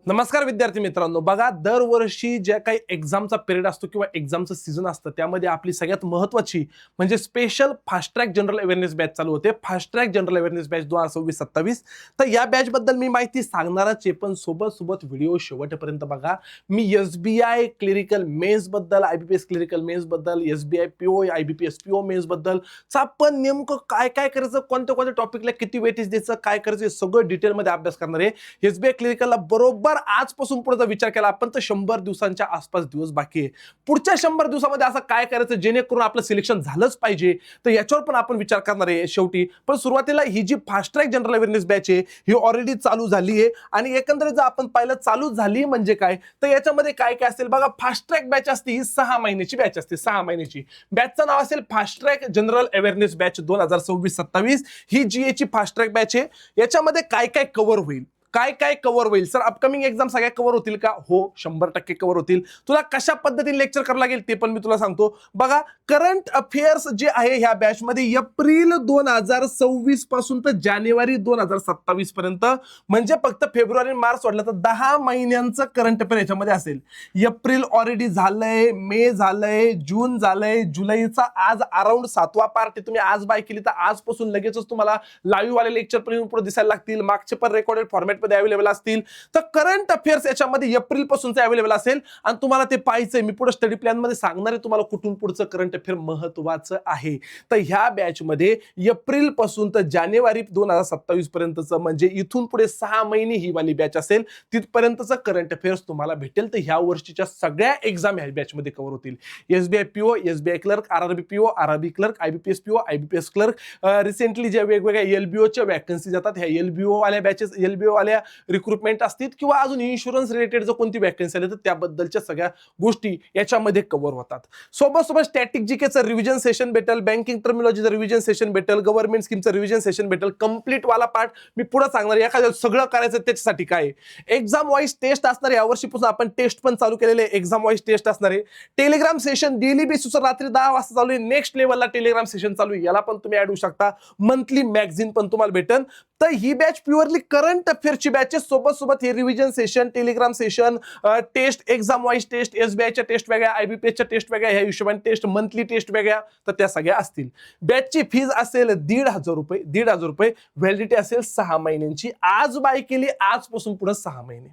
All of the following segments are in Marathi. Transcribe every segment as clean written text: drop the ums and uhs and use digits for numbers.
नमस्कार विद्यार्थी मित्रांनो, बघा दरवर्षी ज्या काही एक्झामचा पिरियड असतो किंवा एक्झामचं सीझन असतं त्यामध्ये आपली सगळ्यात महत्त्वाची म्हणजे special fast track general awareness batch चालू होते. Fast track general awareness batch 2026-27. तर या बॅचबद्दल मी माहिती सांगणारच आहे, पण सोबत व्हिडिओ शेवटपर्यंत बघा. मी SBI क्लिरिकल मेन्स बद्दल, IBPS क्लिरिकल मेन्स बद्दल, SBI PO, IBPS PO mains बद्दल आपण नेमकं काय काय करायचं, कोणत्या टॉपिकला किती वेटेज द्यायचं, काय करायचं हे सगळं डिटेलमध्ये अभ्यास करणार आहे. SBI क्लिरिकलला बरोबर आजपासून पुढचा विचार केला आपण तर 100 दिवसांच्या आसपास दिवस बाकी आहे. पुढच्या 100 दिवसामध्ये असं काय करायचं जेणेकरून आपलं सिलेक्शन झालंच पाहिजे, तर याच्यावर पण आपण विचार करणार आहे शेवटी. पण सुरुवातीला ही जी fast track general awareness batch आहे ही ऑलरेडी चालू झाली आहे आणि एकंदरीत जर आपण पाहिलं चालू झाली म्हणजे काय, तर याच्यामध्ये काय काय असेल बघा. फास्ट ट्रॅक बॅच असते ही 6 महिन्याची बॅच असते. 6 महिन्याची बॅचचं नाव असेल fast track general awareness batch 2026-27. ही GA ची फास्ट ट्रॅक बॅच आहे. याच्यामध्ये काय काय कव्हर होईल, काय काय कव्हर होईल सर, अपकमिंग एक्झाम सगळ्या कव्हर होतील का? हो, 100% कव्हर होतील. तुला कशा पद्धतीने लेक्चर करावं लागेल ते पण मी तुला सांगतो. बघा, करंट अफेअर्स जे आहे ह्या बॅच मध्ये एप्रिल 2026 पासून तर जानेवारी 2027 पर्यंत, म्हणजे फक्त फेब्रुवारी मार्च सोडलं तर 10 महिन्यांचं करंट अफेअर याच्यामध्ये असेल. एप्रिल ऑलरेडी झालंय, मे झालंय, जून झालंय, जुलैचा आज अराउंड 7वा पार्ट आहे. तुम्ही आज बाय केली तर आजपासून लगेचच तुम्हाला लाईव्ह वाले लेक्चर पण पुढे दिसायला लागतील. मागचे पण रेकॉर्डेड फॉर्मॅट मध्ये अवेलेबल असतील. तर करंट अफेअर्स याच्यामध्ये एप्रिल पासूनच अवेलेबल असेल आणि तुम्हाला ते पाहायचंय. मी पुढे स्टडी प्लॅन मध्ये सांगणार आहे तुम्हाला कुठून पुढचं करंट अफेअर महत्वाचं आहे. तर ह्या बॅच मध्ये एप्रिल पासून तर जानेवारी 2027 पर्यंतचं, म्हणजे इथून पुढे 6 महिने ही वाली बॅच असेल. तिथपर्यंतचं करंट अफेअर्स तुम्हाला भेटेल. तर ह्या वर्षीच्या सगळ्या एक्झाम ह्या बॅच मध्ये कव्हर होतील. SBI PO, SBI clerk, RRB PO, RRB clerk, IBPS PO, IBPS clerk. Recently ज्या वेगवेगळ्या LBO च्या वॅकन्सी जातात, ह्या LBO वाल्या बॅचेस, LBO वाल्या रिक्रुटमेंट असतील किंवा अजून इन्शुरन्स रिलेटेड जर कोणती वॅकन्सी आली तर त्याबद्दलच्या सगळ्या गोष्टी याच्यामध्ये कव्हर होतात. सोबत स्टॅटिक जीकेचं रिव्हिजन सेशन भेटेल, बँकिंग टर्मिनॉलॉजीचं रिव्हिजन सेशन भेटेल, गव्हर्नमेंट स्कीमचं रिव्हिजन सेशन भेटेल. कंप्लीट वाला पार्ट मी पुढे सांगणार. एखाद्या सगळं करायचं त्याच्यासाठी काय एक्झाम वाईज टेस्ट असणार आहे. यावर्षीपासून आपण टेस्ट पण चालू केलेले आहे. एक्झाम वाईज टेस्ट असणार आहे. टेलिग्राम सेशन डेली बेसिसवर रात्री 10 वाजता चालू आहे. नेक्स्ट लेवलला टेलिग्राम सेशन चालू आहे, याला पण तुम्ही ऍड होऊ शकता. मंथली मॅगझिन पण तुम्हाला भेटेल. तर ही बॅच प्युअरली करंट अफेअरची बॅच आहे. सोबत हे revision session, Telegram session, test, exam wise test, SBIच्या टेस्ट वेगळ्या, IBPSच्या टेस्ट वेगळ्या, ह्या हिशोबाने टेस्ट, मंथली टेस्ट वेगळ्या, तर त्या सगळ्या असतील. बॅचची फीज असेल 1,500 रुपये. 1,500 रुपये. व्हॅलिडिटी असेल 6 महिन्यांची. आज बाय केली आजपासून पुढे 6 महिने.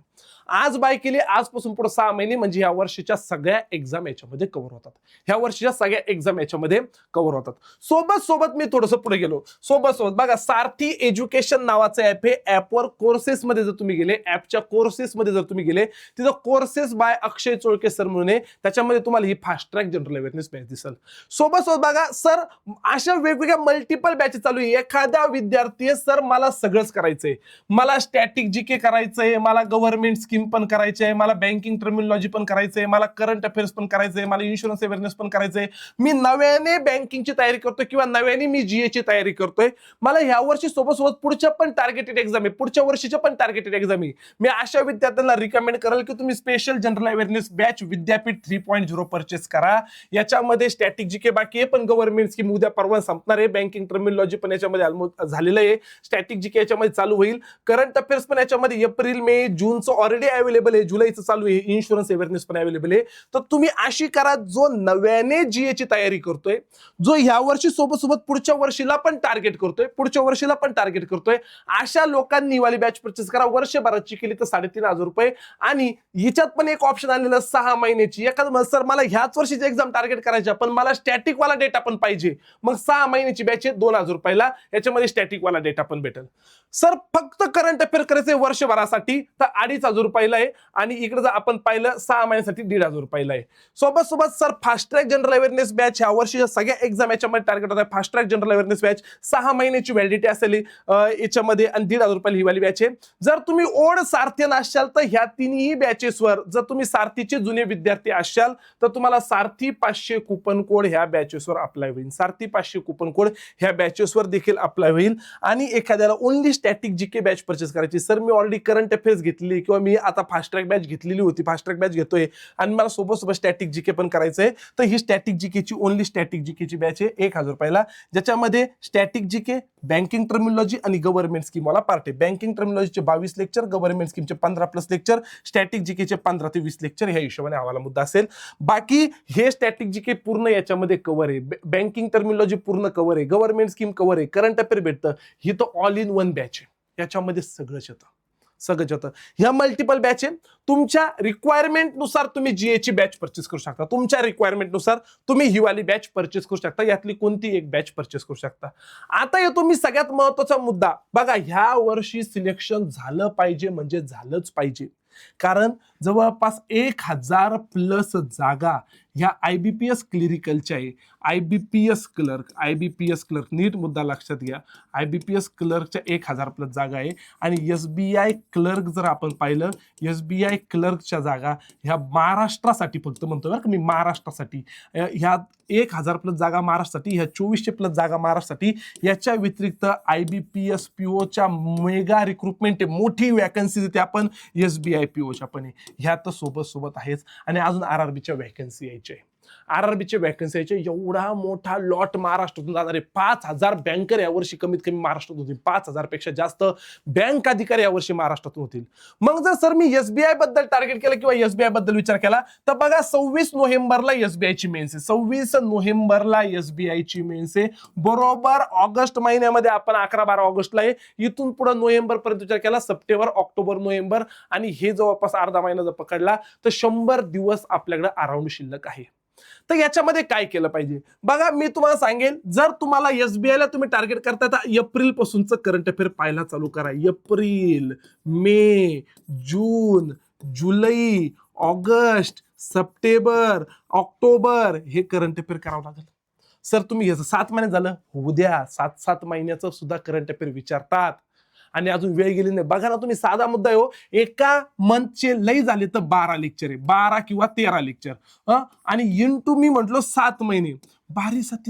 आज बाय केली आजपासून पुढे 6 महिने, म्हणजे या वर्षीच्या सगळ्या एक्झाम याच्यामध्ये कव्हर होतात. ह्या वर्षीच्या सगळ्या एक्झाम याच्यामध्ये कव्हर होतात. सोबत मी थोडंसं पुढे गेलो. सोबत बघा, सारथी एज्युकेशन नावाचं ऍप आहे. ऍपवर कोर्सेस मध्ये जर तुम्ही गेले, ऍपच्या कोर्सेस मध्ये जर तुम्ही गेले, तिथं courses by Akshay Cholke sir म्हणून आहे. त्याच्यामध्ये तुम्हाला ही fast track general awareness batch दिसेल. सोबत बघा सर, अशा वेगवेगळ्या मल्टिपल बॅचेस चालू आहे. एखाद्या विद्यार्थी सर मला सगळंच करायचंय, मला स्टॅटिक जीके करायचंय, मला गव्हर्नमेंट स्कीम पण करायची आहे, मला बँकिंग टर्मिनॉलॉजी पण करायचंय, मला करंट अफेअर्स पण करायचंय, मला इन्शुरन्स अवेअरनेस पण करायचंय, मी नव्याने बँकिंगची तयारी करतोय किंवा नव्याने मी GA ची तयारी करतोय, मला ह्या वर्षी सोबत पुढच्या पण टार्गेटेड एक्झाम आहे, पुढच्या वर्षीच्या पण टार्गेटेड एक्झाम आहे. मी अशा विद्यार्थ्यांना रिकमेंड करेल की तुम्ही स्पेशल जनरल अवेअरनेस बॅच विद्यापीठ 3.0 परचेस करा. याच्यामध्ये स्टॅटिक जीके बाकी आहे, पण गव्हर्नमेंट स्कीम उद्या परवा संपणार आहे. बँकिंग टर्मिनॉलॉजी पण याच्यामध्ये ऑलमोस्ट झालेलं आहे. स्टॅटिक जीके याच्यामध्ये चालू होईल. करंट अफेअर्स पण याच्यामध्ये एप्रिल, मे, जूनचं ऑलरेडी अवेलेबल आहे. जुलैचं चालू आहे. इन्शुरन्स अवेअरनेस पण अवेलेबल आहे. तर तुम्ही अशी करा, जो नव्याने GA ची तयारी करतोय, जो ह्या वर्षी सोबत पुढच्या वर्षीला पण टार्गेट करतोय, पुढच्या वर्षीला पण टार्गेट करतोय, अशा लोकांनी वाली बॅच परचेस करा. वर्षभराची केली तर 3,500 रुपये. आणि हिच्यात पण एक ऑप्शन आलेलं 6 महिन्याची. एखादं सर मला ह्याच वर्षीची एक्झाम टार्गेट करायची पण मला स्टॅटिक वाला डेटा पण पाहिजे, मग 6 महिन्याची बॅच आहे 2,000 रुपयाला. याच्यामध्ये स्टॅटिक वाला डेटा पण भेटेल. सर फक्त करंट अफेअर करायचंय वर्षभरासाठी तर 2,500 रुपयाला आहे. आणि इकडे जर आपण पाहिलं 6 महिन्यासाठी 1,500 रुपयाला आहे. सोबत sir fast track general awareness batch ह्या वर्षीच्या सगळ्या एक्झाम याच्यामध्ये टार्गेट होत आहे. Fast track general awareness batch 6 महिन्याची व्हॅलिडिटी असेल याच्यामध्ये आणि 1,500 रुपयाला ही वाली बॅच आहे. जर तुम्ही ओल्ड सारथीयन असाल तर ह्या तिन्ही बॅचेसवर, जर तुम्ही सारथीचे जुने विद्यार्थी असाल तर तुम्हाला सारथी 500 कुपन कोड ह्या बॅचेसवर अप्लाय होईल. सारथी 500 कुपन कोड ह्या बॅचेसवर देखील अप्लाय होईल. आणि एखाद्याला only static GK batch purchase करायची, सर मी ऑलरेडी करंट अफेअर्स घेतली किंवा मी आता फास्ट ट्रॅक बॅच घेतलेली होती, फास्ट ट्रॅक बॅच घेतोय आणि मला सोबत स्टॅटिक जीके पण करायचंय, तर ही स्टॅटिक जीकेची ओनली स्टॅटिक जीकेची बॅच आहे 1000 रुपयाला, ज्याच्यामध्ये स्टॅटिक जीके, बँकिंग टर्मिनॉलॉजी आणि गव्हर्नमेंट स्कीम वाला पार्ट आहे. बँकिंग टर्मिनॉलॉजीचे 22 लेक्चर, गव्हर्नमेंट स्कीमचे 15+ लेक्चर, स्टॅटिक जीकेचे 15 ते 20 लेक्चर, ह्या हिशोबाने हवाला मुद्दा असेल. बाकी हे स्टॅटिक जीके पूर्ण याच्यामध्ये कव्हर आहे, बँकिंग टर्मिनॉलॉजी पूर्ण कव्हर आहे, गव्हर्नमेंट स्कीम कव्हर आहे, करंट अफेअर भेटतं. ही तर ऑल इन वन बॅच आहे, याच्यामध्ये सगळंच येतं, सगळंच येतं. ह्या मल्टिपल बॅच आहे. तुमच्या रिक्वायरमेंटनुसार तुम्ही जीएची बॅच परचेस करू शकता, तुमच्या रिक्वायरमेंटनुसार तुम्ही ही वाली बॅच परचेस करू शकता, यातली कोणती एक बॅच परचेस करू शकता. आता येतो मी सगळ्यात महत्वाचा मुद्दा. बघा, ह्या वर्षी सिलेक्शन झालं पाहिजे म्हणजे झालंच पाहिजे, कारण जवळपास 1000+ जागा ह्या IBPS क्लिरिकलच्या आहे. IBPS क्लर्क नीट मुद्दा लक्षात घ्या. IBPS क्लर्कच्या 1000+ जागा आहे. आणि SBI क्लर्क जर आपण पाहिलं, SBI क्लर्कच्या जागा ह्या महाराष्ट्रासाठी फक्त म्हणतो बरं का मी, महाराष्ट्रासाठी ह्या 1000+ जागा महाराष्ट्रासाठी, ह्या 2400+ जागा महाराष्ट्रासाठी. याच्या व्यतिरिक्त IBPS POच्या मेगा रिक्रुटमेंट आहे, मोठी वॅकन्सी त्या पण SBI POच्या पण आहे, ह्या तर सोबत आहेच. आणि अजून RRBच्या वॅकन्सी यायच्या आहे, RRBचे वॅकन्सी यायचे. एवढा मोठा लॉट महाराष्ट्रातून जाणार आहे. 5000 बँकर यावर्षी कमीत कमी महाराष्ट्रात होतील, 5000 पेक्षा जास्त बँक अधिकारी यावर्षी महाराष्ट्रातून होतील. मग जर सर मी SBI बद्दल टार्गेट केलं किंवा SBI बद्दल विचार केला, तर बघा 26 नोव्हेंबरला SBI ची मेन्स आहे, 26 नोव्हेंबरला SBI ची मेन्स आहे. बरोबर ऑगस्ट महिन्यामध्ये आपण 11-12 ऑगस्टला आहे. इथून पुढे नोव्हेंबर पर्यंत विचार केला, सप्टेंबर, ऑक्टोबर, नोव्हेंबर, आणि हे जवळपास अर्धा महिना जर पकडला तर 100 दिवस आपल्याकडे अराउंड शिल्लक आहे. तर याच्यामध्ये काय केलं पाहिजे बघा, मी तुम्हाला सांगेल. जर तुम्हाला SBI ला तुम्ही टार्गेट करता तर एप्रिल पासूनच करंट अफेअर पाहायला चालू करा. एप्रिल, मे, जून, जुलै, ऑगस्ट, सप्टेंबर, ऑक्टोबर हे करंट अफेअर करावं लागेल. सर तुम्ही ह्याचं 7 महिने झालं, होऊ द्या, 7 महिन्याचं सुद्धा करंट अफेअर विचारतात आणि अजून वेळ गेली नाही. बघा ना तुम्ही, साधा मुद्दा आहे हो, एका मंथचे लई झाले तर 12 लेक्चर आहे, 12 किंवा 13 लेक्चर, आणि इंटू मी म्हटलो 7 महिने, 12 7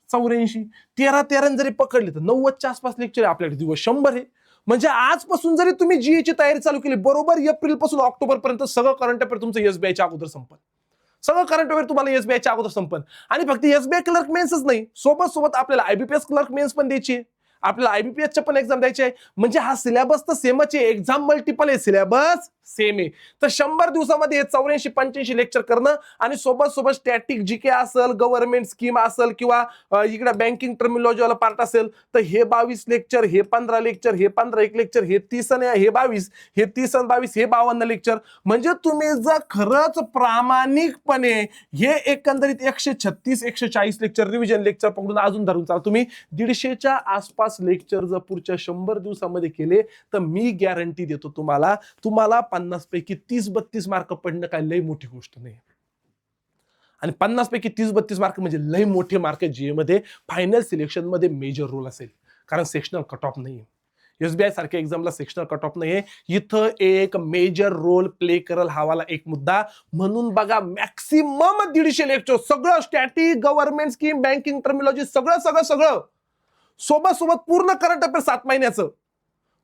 84, 13 जरी पकडले तर 90च्या आसपास लेक्चर आहे आपल्याकडे. दिवस 100 आहे. म्हणजे आजपासून जरी तुम्ही जीएची तयारी चालू केली, बरोबर एप्रिल पासून ऑक्टोबर पर्यंत सगळं करंट अफेअर तुमचं SBIच्या अगोदर संपल. सगळं करंट अफेअर तुम्हाला SBIच्या अगोदर संपल. आणि फक्त SBI क्लर्क मेन्सच नाही, सोबत आपल्याला IBPS क्लर्क मेन्स पण द्यायची आहे, आपल्याला IBPSच्या पण एक्झाम द्यायची आहे. म्हणजे हा सिलेबस तर सेमच आहे, एक्झाम मल्टिपल आहे, सिलेबस सेम आहे. तर 100 दिवसामध्ये 84-85 लेक्चर करणं आणि सोबत स्टॅटिक जीके असेल, गव्हर्नमेंट स्कीम असेल किंवा इकडे बँकिंग टर्मिनॉलॉजी वाला पार्ट असेल, तर हे 22 लेक्चर, हे 15 लेक्चर, हे 15 एक लेक्चर, हे 30 आणि हे 22, हे 30 आणि 22 हे 52 लेक्चर. म्हणजे तुम्ही जर खरंच प्रामाणिकपणे हे एकंदरीत 136-140 लेक्चर रिव्हिजन लेक्चर पकडून अजून धरून चाला, तुम्ही 150च्या आसपास लेक्चर जर पुढच्या 100 दिवसामध्ये केले, तर मी गॅरंटी देतो तुम्हाला 50 पैकी 30-32 मार्क पडणं काय लई मोठी गोष्ट नाही. आणि 50 पैकी 30-32 मार्क म्हणजे लई मोठे मार्क जीए मध्ये फायनल सिलेक्शन मध्ये मेजर रोल असेल, कारण सेक्शनल कट ऑफ नाहीये. SBI सारख्या एक्झामला सेक्शनल कट ऑफ नाहीये. इथं एक मेजर रोल प्ले करल हवाला एक मुद्दा. म्हणून बघा, मॅक्सिमम 150 लेक्चर, सगळं static, government scheme, banking terminology, सगळं सोबत पूर्ण करंट अफेअर 7 महिन्याचं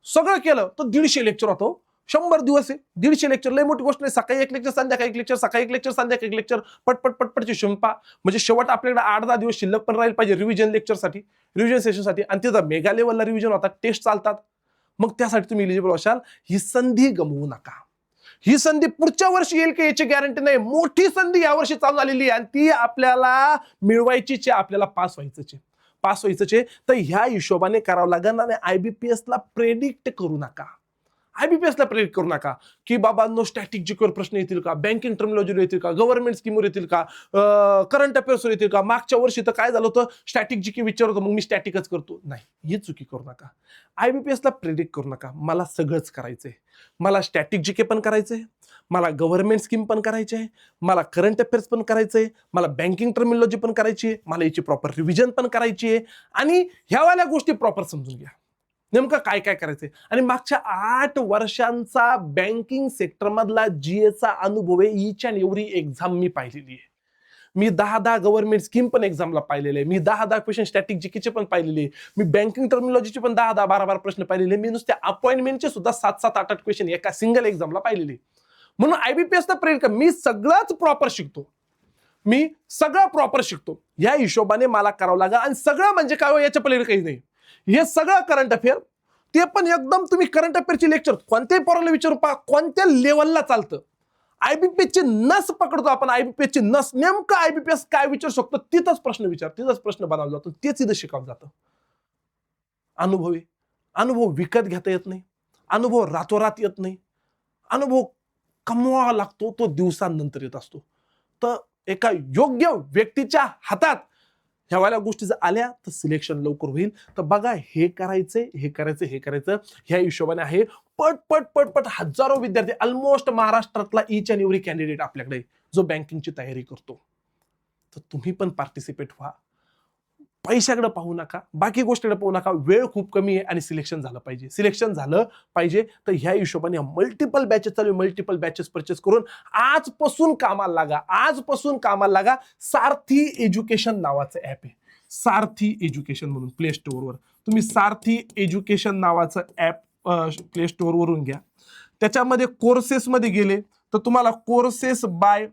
सगळं केलं तर 150 लेक्चर होतो. 100 दिवस आहे, 150 लेक्चर लई मोठी गोष्ट नाही. सकाळी एक लेक्चर, संध्याकाळी एक लेक्चर, सकाळी एक लेक्चर, संध्याकाळी एक लेक्चर, पटपटची शिंपा. म्हणजे शेवट आपल्याकडे 8-10 दिवस शिल्लक पण राहील पाहिजे रिव्हिजन लेक्चरसाठी, रिव्हिजन सेशनसाठी. आणि तिथं मेगा लेवलला रिव्हिजन होतात, टेस्ट चालतात, मग त्यासाठी तुम्ही इलिजिबल असाल. ही संधी गमवू नका. ही संधी पुढच्या वर्षी येईल की याची गॅरंटी नाही. मोठी संधी यावर्षी चालू झालेली आहे आणि ती आपल्याला मिळवायचीच आहे, आपल्याला पास व्हायचंच आहे. तर ह्या हिशोबाने करावं लागेल. आणि IBPS ला प्रेडिक्ट करू नका की बाबा नो स्टॅटिक जीकेवर प्रश्न येतील का, बँकिंग टर्मिनॉलॉजीवर येतील का, गव्हर्नमेंट स्कीमवर येतील का, करंट अफेअर्सवर येतील का. मागच्या वर्षी तर काय झालं होतं, स्टॅटिक जीके विचारत होतं, मग मी स्टॅटिकच करतो. नाही, ही चुकी करू नका. IBPS ला प्रेडिक्ट करू नका. मला सगळंच करायचंय. मला स्टॅटिक जीके पण करायचंय, मला गव्हर्नमेंट स्कीम पण करायची आहे, मला करंट अफेअर्स पण करायचंय, मला बँकिंग टर्मिनॉलॉजी पण करायची आहे, मला याची प्रॉपर रिव्हिजन पण करायची आहे. आणि ह्यावाल्या गोष्टी प्रॉपर समजून घ्या, नेमकं काय करायचंय. आणि मागच्या 8 वर्षांचा बँकिंग सेक्टर मधला जीएचा अनुभव आहे. ईच अँड एव्हरी एक्झाम मी पाहिलेली आहे. मी 10 गव्हर्नमेंट स्कीम पण एक्झामला पाहिलेले, मी 10 क्वेश्चन स्टॅटिक जीकेचे पण पाहिलेले, मी बँकिंग टर्मिनॉलॉजीचे पण 12 प्रश्न पाहिलेले, मी नुसत्या अपॉइंटमेंटचे सुद्धा 7-8 क्वेश्चन एका सिंगल एक्झामला पाहिलेले. म्हणून आयबीपीएसला प्रेरित मी सगळंच प्रॉपर शिकतो, मी सगळं प्रॉपर शिकतो. या हिशोबाने मला करावं लागेल. आणि सगळं म्हणजे काय, याच्या पलीकडे काही नाही. हे सगळं करंट अफेअर, ते पण एकदम तुम्ही करंट अफेअरची लेक्चर कोणत्याही पोराला विचारू पहा, कोणत्या लेवलला चालतं. आयबीपीएस ची नस पकडतो आपण, आयबीपीएस ची नस, नेमकं आयबीपीएस काय विचारू शकतो तिथंच प्रश्न तिथंच प्रश्न बनवला जातो, तेच इथं शिकवलं जातं. अनुभव विकत घेता येत नाही, अनुभव रातोरात येत नाही, अनुभव कमवावा लागतो, तो दिवसांनंतर येत असतो. तर एका योग्य व्यक्तीच्या हातात ह्या वाल्या गोष्टी जर आल्या तर सिलेक्शन लवकर होईल. तर बघा, हे करायचं ह्या हिशोबाने आहे. पट हजारो विद्यार्थी, ऑलमोस्ट महाराष्ट्रातला ईच अँड एव्हरी कॅन्डिडेट आपल्याकडे जो बँकिंगची तयारी करतो. तर तुम्ही पण पार्टिसिपेट व्हा. पैशाकडे पाहू नका, बाकी गोष्टीकडे पाहू नका. वेळ खूप कमी आहे आणि सिलेक्शन झालं पाहिजे. तर ह्या हिशोबाने मल्टिपल बॅचेस चालू, मल्टिपल बॅचेस परचेस करून आजपासून कामाला लागा. सारथी एज्युकेशन नावाचं ऍप आहे, सारथी एज्युकेशन म्हणून प्ले स्टोअरवर तुम्ही सारथी एज्युकेशन नावाचं ऍप प्ले स्टोअरवरून घ्या. त्याच्यामध्ये कोर्सेसमध्ये गेले तर तुम्हाला कोर्सेस बाय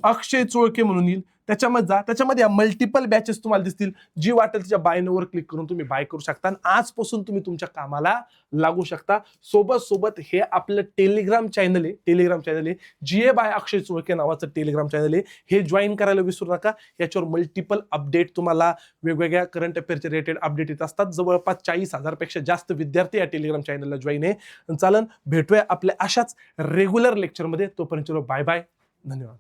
अक्षय चोळके म्हणून येईल, त्याच्यामध्ये जा. त्याच्यामध्ये मल्टिपल बॅचेस तुम्हाला दिसतील, जी वाटेल त्याच्या बाय नोवर क्लिक करून तुम्ही बाय करू शकता आणि आजपासून तुम्ही तुमच्या कामाला लागू शकता. सोबत हे आपलं टेलिग्राम चॅनल आहे, जीए बाय अक्षय चोळके नावाचं टेलिग्राम चॅनल आहे. हे जॉईन करायला विसरू नका. याच्यावर मल्टिपल अपडेट, तुम्हाला वेगवेगळ्या करंट अफेअरचे रिलेटेड अपडेट येत असतात. जवळपास 40,000 पेक्षा जास्त विद्यार्थी या टेलिग्राम चॅनलला जॉईन आहे. चालन, भेटूया आपल्या अशाच रेग्युलर लेक्चरमध्ये. तोपर्यंत बाय बाय, धन्यवाद.